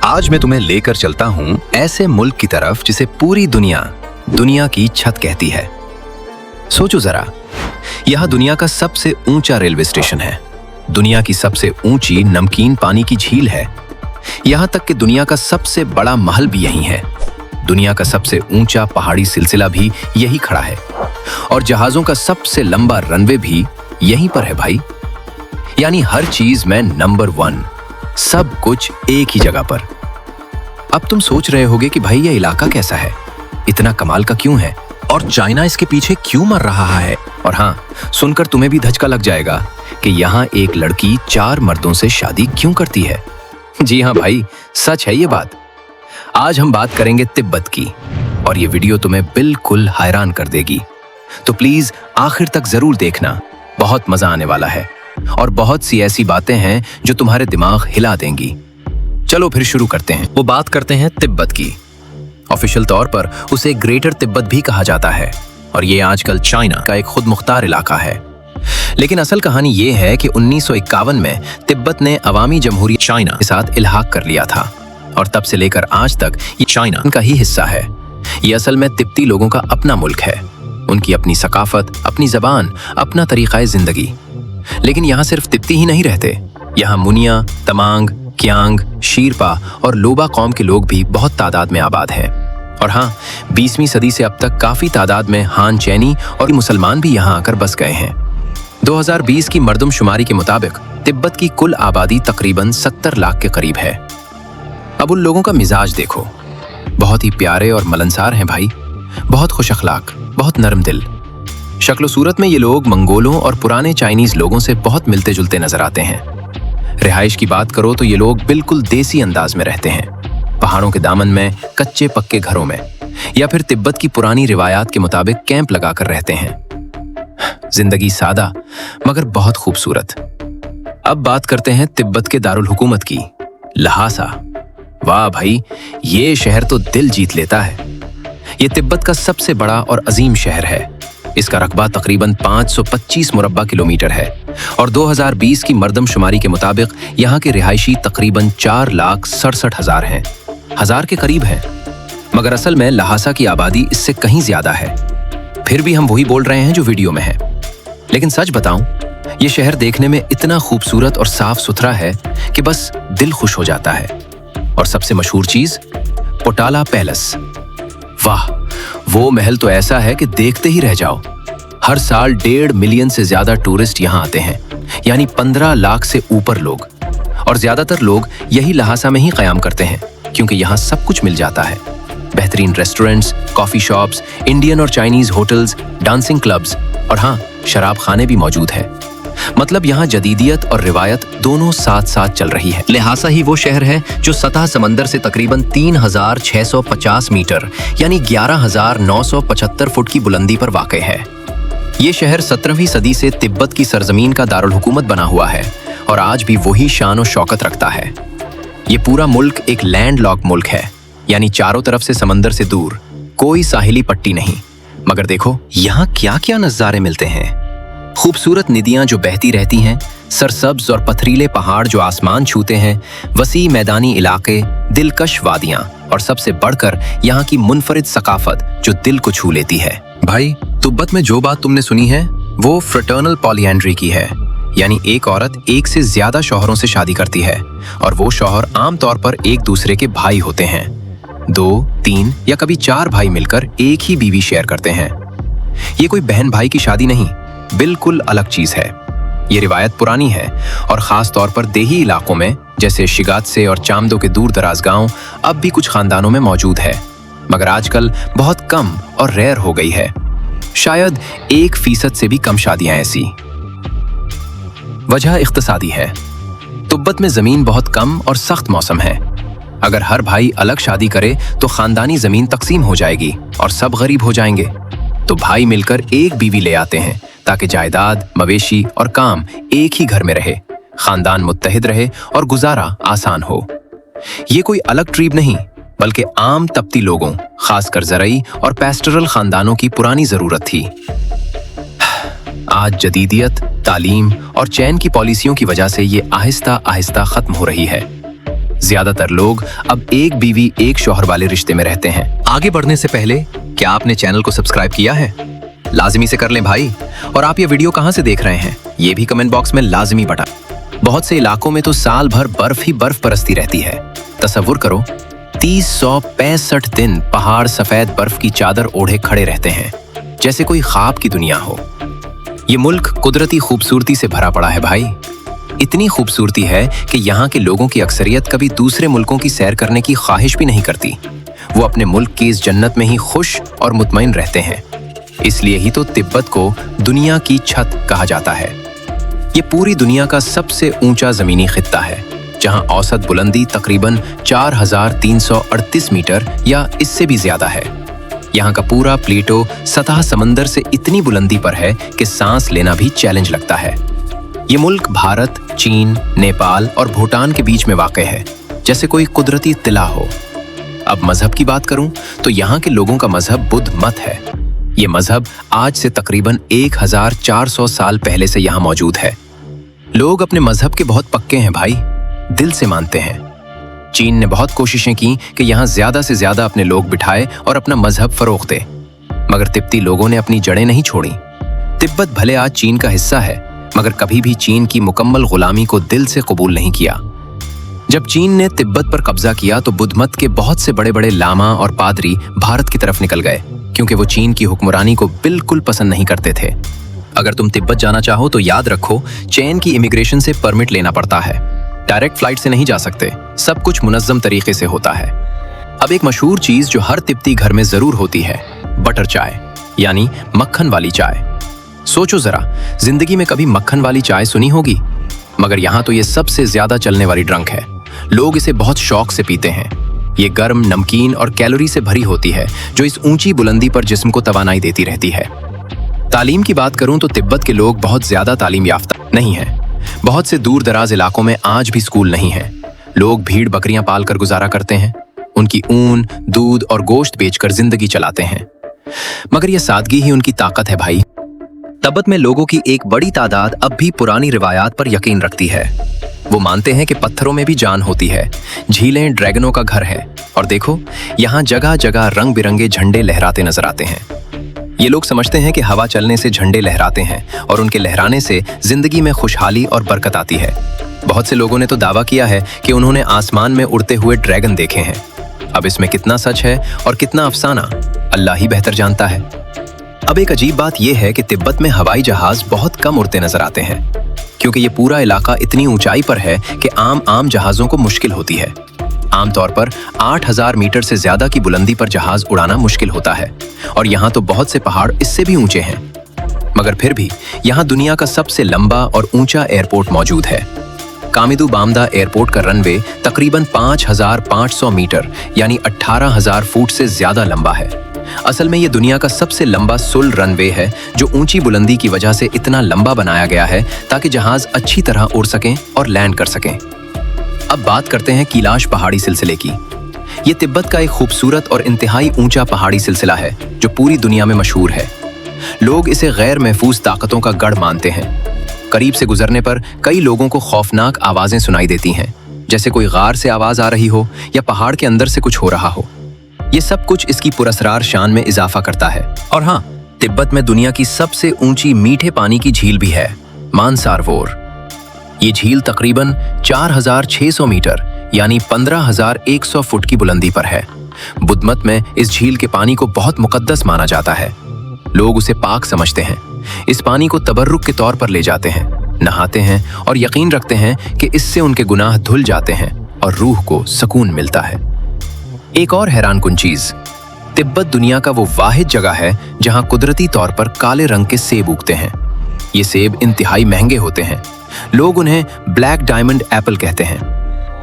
आज मैं तुम्हें लेकर चलता हूं ऐसे मुल्क की तरफ जिसे पूरी दुनिया की छत कहती है। सोचो जरा, यह दुनिया का सबसे ऊंचा रेलवे स्टेशन है, दुनिया की सबसे ऊंची नमकीन पानी की झील है, यहां तक कि दुनिया का सबसे बड़ा महल भी यहीं है, दुनिया का सबसे ऊंचा पहाड़ी सिलसिला भी यही खड़ा है, और जहाजों का सबसे लंबा रनवे भी यहीं पर है भाई। यानी हर चीज में नंबर 1, सब कुछ एक ही जगह पर। अब तुम सोच रहे होगे कि भाई ये इलाका कैसा है, इतना कमाल का क्यों है, और चाइना इसके पीछे क्यों मर रहा है। और हाँ, सुनकर तुम्हें भी धचका लग जाएगा कि यहाँ एक लड़की 4 मर्दों से शादी क्यों करती है। जी हाँ भाई, सच है ये बात। आज हम बात करेंगे तिब्बत की, और ये वीडियो तुम्हें बिल्कुल हैरान कर देगी। तो प्लीज आखिर तक जरूर देखना, बहुत मजा आने वाला है, और बहुत सी ऐसी बातें हैं जो तुम्हारे दिमाग हिला देंगी। चलो फिर शुरू करते हैं। वो बात करते हैं तिब्बत की। ऑफिशियल तौर पर उसे ग्रेटर तिब्बत भी कहा जाता है, और ये आजकल चाइना का एक खुद मुख्तार इलाका है। लेकिन असल कहानी ये है कि 1951 में तिब्बत ने अवामी जमहूरियत चाइना के साथ इल्हाक कर लिया था, और तब से लेकर आज तक ये चाइना का ही हिस्सा है। ये असल में तिब्बती लोगों का अपना मुल्क है, उनकी अपनी सकाफत, अपनी जबान, अपना तरीक़ाए जिंदगी। लेकिन यहाँ सिर्फ तिब्बती ही नहीं रहते, यहाँ मुनिया, तमांग, क्यांग, शीरपा और लोबा कौम के लोग भी बहुत तादाद में आबाद हैं। और हाँ, 20वीं सदी से अब तक काफी तादाद में हान चैनी और मुसलमान भी यहाँ आकर बस गए हैं। 2020 की मर्दमशुमारी के मुताबिक तिब्बत की कुल आबादी तकरीबन 70 लाख के करीब है। अब उन लोगों का मिजाज देखो, बहुत ही प्यारे और मलनसार हैं भाई, बहुत खुश अखलाक, बहुत नरम दिल। शक्ल सूरत में ये लोग मंगोलों और पुराने चाइनीज लोगों से बहुत मिलते जुलते नजर आते हैं। रिहाइश की बात करो तो ये लोग बिल्कुल देसी अंदाज में रहते हैं, पहाड़ों के दामन में, कच्चे पक्के घरों में, या फिर तिब्बत की पुरानी रिवायात के मुताबिक कैंप लगाकर रहते हैं। जिंदगी सादा मगर बहुत खूबसूरत। अब बात करते हैं तिब्बत के दारुल हुकूमत की, लहासा। वाह भाई, ये शहर तो दिल जीत लेता है। ये तिब्बत का सबसे बड़ा और अजीम शहर है। इसका रकबा तकरीबन 525 मुरब्बा किलोमीटर है, और 2020 की मर्दमशुमारी के मुताबिक यहाँ के रिहायशी तकरीबन 4,67,000 हैं, 1000 के करीब हैं। मगर असल में लहासा की आबादी इससे कहीं ज्यादा है। फिर भी हम वही बोल रहे हैं जो वीडियो में है। लेकिन सच बताऊं, ये शहर देखने में इतना खूबसूरत और साफ सुथरा है कि बस दिल खुश हो जाता है। और सबसे मशहूर चीज, पोटाला पैलेस। वाह, वो महल तो ऐसा है कि देखते ही रह जाओ। हर साल 1.5 मिलियन से ज्यादा टूरिस्ट यहाँ आते हैं, यानी 15 लाख से ऊपर लोग। और ज्यादातर लोग यही लहासा में ही क़याम करते हैं, क्योंकि यहाँ सब कुछ मिल जाता है। बेहतरीन रेस्टोरेंट्स, कॉफी शॉप्स, इंडियन और चाइनीज होटल्स, डांसिंग क्लब्स, और हाँ, शराब खाने भी मौजूद है। मतलब यहाँ जदीदियत और रिवायत दोनों साथ साथ चल रही है। लहासा ही वो शहर है जो सतह समंदर से तकरीबन 3,650 मीटर यानी 11,975 फुट की बुलंदी पर वाक़ई है। ये शहर 17वीं सदी से तिब्बत की सरजमीन का दारुल हुकूमत बना हुआ है, और आज भी वही शान और शौकत रखता है। ये पूरा मुल्क एक लैंड लॉक मुल्क है, यानी चारों तरफ से समंदर से दूर कोई साहिली पट्टी नहीं। मगर देखो यहाँ क्या क्या नज़ारे मिलते हैं। खूबसूरत नदियां जो बहती रहती हैं, सरसब्ज और पथरीले पहाड़ जो आसमान छूते हैं, वसी मैदानी इलाके, दिलकश वादियां, और सबसे बढ़कर यहाँ की मुनफरिद सकाफत जो दिल को छू लेती है। भाई, तिब्बत में जो बात तुमने सुनी है वो फ्रेटर्नल पॉलीएंड्री की है, यानी एक औरत एक से ज्यादा शौहरों से शादी करती है, और वो शौहर आमतौर पर एक दूसरे के भाई होते हैं। 2, 3 या कभी 4 भाई मिलकर एक ही बीवी शेयर करते हैं। ये कोई बहन भाई की शादी नहीं, बिल्कुल अलग चीज है। ये रिवायत पुरानी है, और खास तौर पर देही इलाकों में जैसे शिगात्से और चामदो के दूर दराज गांव अब भी कुछ खानदानों में मौजूद है, मगर आजकल बहुत कम और रेयर हो गई है। शायद 1% से भी कम शादियां ऐसी। वजह इख्तिसादी है। तिब्बत में जमीन बहुत कम और सख्त मौसम है। अगर हर भाई अलग शादी करे तो खानदानी जमीन तकसीम हो जाएगी और सब गरीब हो जाएंगे। तो भाई मिलकर एक बीवी ले आते हैं ताकि जायदाद, मवेशी और काम एक ही घर में रहे, खानदान मुत्तहिद रहे और गुजारा आसान हो। ये कोई अलग ट्रीब नहीं, बल्कि आम तबती लोगों, खासकर ज़रई और पैस्टरल खानदानों की पुरानी जरूरत थी। आज जदीदियत, तालीम और चैन की पॉलिसियों की वजह से ये आहिस्ता आहिस्ता खत्म हो रही है। ज्यादातर लोग अब एक बीवी एक शौहर वाले रिश्ते में रहते हैं। आगे बढ़ने से पहले क्या आपने चैनल को सब्सक्राइब किया है? लाजमी से कर लें भाई। और आप ये वीडियो कहां से देख रहे हैं ये भी कमेंट बॉक्स में लाजमी बताएं। बहुत से इलाकों में तो साल भर बर्फ ही बर्फ बरसती रहती है। तसव्वुर करो 365 दिन पहाड़ सफेद बर्फ की चादर ओढ़े खड़े रहते हैं, जैसे कोई ख्वाब की दुनिया हो। ये मुल्क कुदरती खूबसूरती से भरा पड़ा है भाई। इतनी खूबसूरती है कि यहाँ के लोगों की अक्सरियत कभी दूसरे मुल्कों की सैर करने की ख्वाहिश भी नहीं करती। वो अपने मुल्क की इस जन्नत में ही खुश और मुतमईन रहते हैं। इसलिए ही तो तिब्बत को दुनिया की छत कहा जाता है। ये पूरी दुनिया का सबसे ऊंचा जमीनी खित्ता है, जहां औसत बुलंदी तकरीबन 4338 मीटर या इससे भी ज्यादा है। यहाँ का पूरा प्लेटो सतह समंदर से इतनी बुलंदी पर है कि सांस लेना भी चैलेंज लगता है। ये मुल्क भारत, चीन, नेपाल और भूटान के बीच में वाक़ है, जैसे कोई कुदरती तिला हो। अब मजहब की बात करूं तो यहाँ के लोगों का मजहब बुद्ध मत है। ये मजहब आज से तकरीबन 1400 साल पहले से यहाँ मौजूद है। लोग अपने मजहब के बहुत पक्के हैं भाई, दिल से मानते हैं। चीन ने बहुत कोशिशें की कि यहाँ ज्यादा से ज्यादा अपने लोग बिठाए और अपना मजहब फरोग दे, मगर तिब्बती लोगों ने अपनी जड़ें नहीं छोड़ी। तिब्बत भले आज चीन का हिस्सा है, मगर कभी भी चीन की मुकम्मल गुलामी को दिल से कबूल नहीं किया। जब चीन ने तिब्बत पर कब्जा किया तो बुद्ध मत के बहुत से बड़े बड़े लामा और पादरी भारत की तरफ निकल गए, क्योंकि वो चीन की हुक्मरानी को बिल्कुल पसंद नहीं करते थे। अगर तुम तिब्बत जाना चाहो तो याद रखो, चीन की इमिग्रेशन से परमिट लेना पड़ता है। डायरेक्ट फ्लाइट से नहीं जा सकते, सब कुछ मुनज़्ज़म तरीके से होता है। अब एक मशहूर चीज जो हर तिब्बती घर में जरूर होती है, बटर चाय, यानी मक्खन वाली चाय। सोचो जरा, जिंदगी में कभी मक्खन वाली चाय सुनी होगी? मगर यहाँ तो ये सबसे ज्यादा चलने वाली ड्रंक है। लोग इसे बहुत शौक से पीते हैं। ये गर्म, नमकीन और कैलोरी से भरी होती है, जो इस ऊंची बुलंदी पर जिस्म को तवानाई देती रहती है। तालीम की बात करूं तो तिब्बत के लोग बहुत ज्यादा तालीम याफ्ता नहीं हैं। बहुत से दूर दराज इलाकों में आज भी स्कूल नहीं है। लोग भीड़ बकरियां पाल कर गुजारा करते हैं, उनकी ऊन, दूध और गोश्त बेचकर जिंदगी चलाते हैं। मगर यह सादगी ही उनकी ताकत है भाई। तिब्बत में लोगों की एक बड़ी तादाद अब भी पुरानी रिवायात पर यकीन रखती है। वो मानते हैं कि पत्थरों में भी जान होती है, झीलें ड्रैगनों का घर है। और देखो, यहाँ जगह जगह रंग बिरंगे झंडे लहराते नजर आते हैं। ये लोग समझते हैं कि हवा चलने से झंडे लहराते हैं और उनके लहराने से जिंदगी में खुशहाली और बरकत आती है। बहुत से लोगों ने तो दावा किया है कि उन्होंने आसमान में उड़ते हुए ड्रैगन देखे हैं। अब इसमें कितना सच है और कितना अफसाना, अल्लाह ही बेहतर जानता है। अब एक अजीब बात यह है कि तिब्बत में हवाई जहाज बहुत कम उड़ते नजर आते हैं, क्योंकि ये पूरा इलाका इतनी ऊंचाई पर है कि आम जहाजों को मुश्किल होती है। आमतौर पर 8000 मीटर से ज्यादा की बुलंदी पर जहाज उड़ाना मुश्किल होता है, और यहाँ तो बहुत से पहाड़ इससे भी ऊंचे हैं। मगर फिर भी यहाँ दुनिया का सबसे लंबा और ऊंचा एयरपोर्ट मौजूद है। कामिदू बामदा एयरपोर्ट का रनवे तकरीबन 5500 मीटर यानी 18000 फुट से ज्यादा लंबा है। असल में ये दुनिया का सबसे लंबा सुल रनवे है, जो ऊंची बुलंदी की वजह से इतना लंबा बनाया गया है ताकि जहाज अच्छी तरह उड़ सकें और लैंड कर सकें। अब बात करते हैं कैलाश पहाड़ी सिलसिले की। ये तिब्बत का एक खूबसूरत और इंतहाई ऊंचा पहाड़ी सिलसिला है, जो पूरी दुनिया में मशहूर है। लोग इसे गैर महफूज ताकतों का गढ़ मानते हैं। करीब से गुजरने पर कई लोगों को खौफनाक आवाजें सुनाई देती हैं, जैसे कोई गार से आवाज आ रही हो या पहाड़ के अंदर से कुछ हो रहा हो। ये सब कुछ इसकी पुरस्रार शान में इजाफा करता है। और हाँ, तिब्बत में दुनिया की सबसे ऊंची मीठे पानी की झील भी है, मानसारोवर। ये झील तकरीबन 4600 मीटर यानी 15100 फुट की बुलंदी पर है। बुद्ध मत में इस झील के पानी को बहुत मुकद्दस माना जाता है। लोग उसे पाक समझते हैं। इस पानी को तबर्रुक के तौर पर ले जाते हैं, नहाते हैं और यकीन रखते हैं कि इससे उनके गुनाह धुल जाते हैं और रूह को सुकून मिलता है। एक और हैरानकुन चीज, तिब्बत दुनिया का वो वाहिद जगह है जहां कुदरती तौर पर काले रंग के सेब उगते हैं। ये सेब इंतहाई महंगे होते हैं। लोग उन्हें ब्लैक डायमंड एप्पल कहते हैं।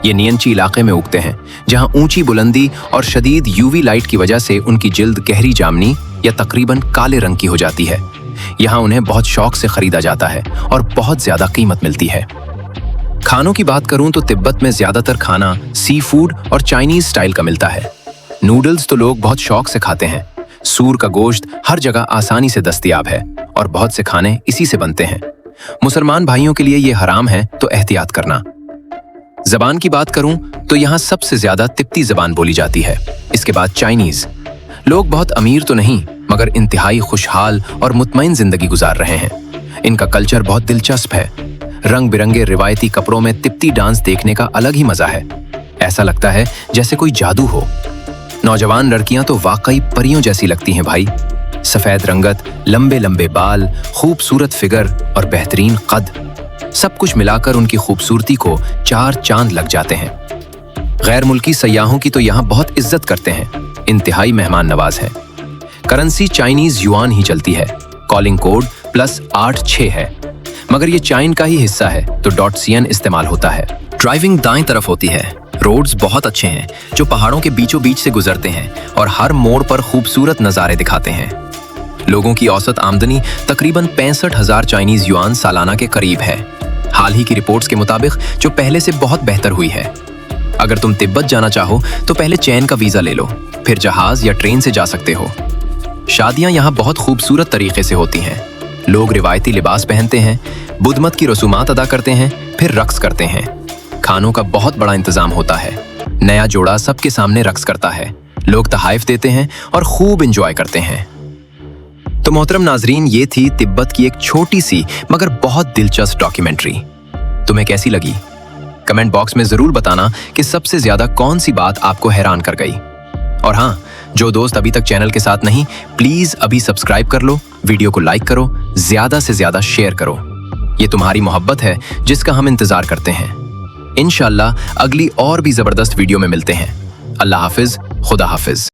ये नियंची इलाके में उगते हैं, जहां ऊंची बुलंदी और शदीद यूवी लाइट की वजह से उनकी जिल्द गहरी जामनी या तकरीबन काले रंग की हो जाती है। यहाँ उन्हें बहुत शौक से खरीदा जाता है और बहुत ज्यादा कीमत मिलती है। खानों की बात करूं तो तिब्बत में ज्यादातर खाना सी फूड और चाइनीज स्टाइल का मिलता है। नूडल्स तो लोग बहुत शौक से खाते हैं। सूर का गोश्त हर जगह आसानी से दस्तयाब है और बहुत से खाने इसी से बनते हैं। मुसलमान भाइयों के लिए ये हराम है, तो एहतियात करना। जबान की बात करूं तो यहाँ सबसे ज्यादा तिब्बती जबान बोली जाती है। इसके बाद चाइनीज। लोग बहुत अमीर तो नहीं मगर इंतहाई खुशहाल और मुतमईन जिंदगी गुजार रहे हैं। इनका कल्चर बहुत दिलचस्प है। रंग बिरंगे रिवायती कपड़ों में तिब्बती डांस देखने का अलग ही मजा है। ऐसा लगता है जैसे कोई जादू हो। नौजवान लड़कियां तो वाकई परियों जैसी लगती हैं भाई। सफेद रंगत, लंबे लंबे बाल, खूबसूरत फिगर और बेहतरीन कद, सब कुछ मिलाकर उनकी खूबसूरती को 4 चांद लग जाते हैं। गैर मुल्की सयाहों की तो यहाँ बहुत इज्जत करते हैं। इंतहाई मेहमान नवाज है। करेंसी चाइनीज युआन ही चलती है। कॉलिंग कोड +86 है, मगर ये चाइन का ही हिस्सा है तो .cn इस्तेमाल होता है। ड्राइविंग दाएं तरफ होती है। रोड्स बहुत अच्छे हैं जो पहाड़ों के बीचों बीच से गुजरते हैं और हर मोड़ पर खूबसूरत नज़ारे दिखाते हैं। लोगों की औसत आमदनी तकरीबन 65,000 चाइनीज युआन सालाना के करीब है। हाल ही की रिपोर्ट्स के मुताबिक जो पहले से बहुत बेहतर हुई है। अगर तुम तिब्बत जाना चाहो तो पहले चैन का वीजा ले लो, फिर जहाज या ट्रेन से जा सकते हो। शादियां यहाँ बहुत खूबसूरत तरीके से होती हैं। लोग रिवायती लिबास पहनते हैं, बुद्ध मत की रसूमात अदा करते हैं, फिर रक्स करते हैं। खानों का बहुत बड़ा इंतजाम होता है। नया जोड़ा सबके सामने रक्स करता है। लोग तहाइफ देते हैं और खूब एंजॉय करते हैं। तो मोहतरम नाजरीन, ये थी तिब्बत की एक छोटी सी मगर बहुत दिलचस्प डॉक्यूमेंट्री। तुम्हें कैसी लगी? कमेंट बॉक्स में जरूर बताना कि सबसे ज्यादा कौन सी बात आपको हैरान कर गई। और हाँ, जो दोस्त अभी तक चैनल के साथ नहीं, प्लीज अभी सब्सक्राइब कर लो, वीडियो को लाइक करो, ज्यादा से ज्यादा शेयर करो। ये तुम्हारी मोहब्बत है जिसका हम इंतजार करते हैं। इंशाल्लाह अगली और भी जबरदस्त वीडियो में मिलते हैं। अल्लाह हाफिज, खुदा हाफिज।